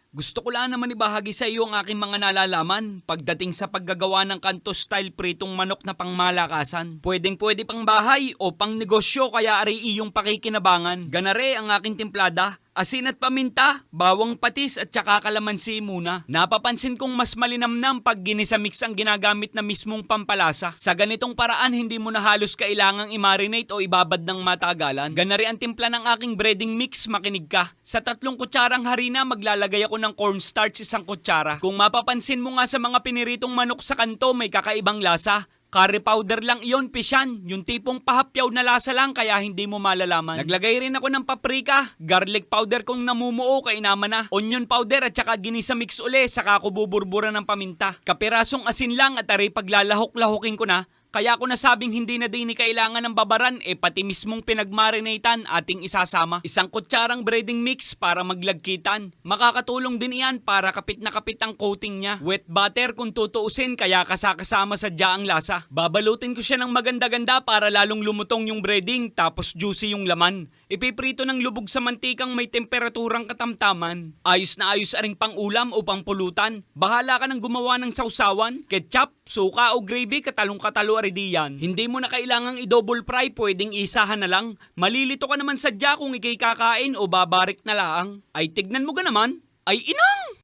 Gusto ko lang naman ibahagi sa iyo ang aking mga nalalaman pagdating sa paggagawa ng kanto-style pritong manok na pangmalakasan. Pwedeng-pwede pang bahay o pang negosyo kaya ari iyong pakikinabangan. Ganare ang aking timplada. Asin at paminta, bawang patis at saka kalamansi muna. Napapansin kong mas malinamnam pag ginisa-mix ang ginagamit na mismong pampalasa. Sa ganitong paraan, hindi mo na halos kailangang i-marinate o ibabad ng matagalan. Ganari ang timpla ng aking breading mix, makinig ka. Sa 3 kutsarang harina, maglalagay ako ng cornstarch 1 kutsara. Kung mapapansin mo nga sa mga piniritong manok sa kanto, may kakaibang lasa. Curry powder lang iyon, pisyan. Yung tipong pahapyaw na lasa lang kaya hindi mo malalaman. Naglagay rin ako ng paprika, garlic powder kung namumuo, kainama na. Onion powder at saka ginisa mix uli, saka ko buburburan ng paminta. Kapirasong asin lang at aray paglalahok-lahokin ko na. Kaya ako nasabing hindi na din kailangan ng babaran pati mismong pinagmarinatan ating isasama. 1 kutsarang breading mix para maglagkitan. Makakatulong din iyan para kapit na kapit ang coating niya. Wet butter kung tutuusin kaya kasakasama sa ang lasa. Babalutin ko siya ng maganda-ganda para lalong lumutong yung breading tapos juicy yung laman. Ipiprito ng lubog sa mantikang may temperaturang katamtaman. Ayos na ayos aring pang ulam o pang pulutan. Bahala ka nang gumawa ng sausawan, ketchup, suka o gravy katalong-katalo aridiyan. Hindi mo na kailangang i-double fry, pwedeng isahan na lang. Malilito ka naman sadya kung ikay kakain o babarik na laang. Ay tignan mo ga naman. Ay inang!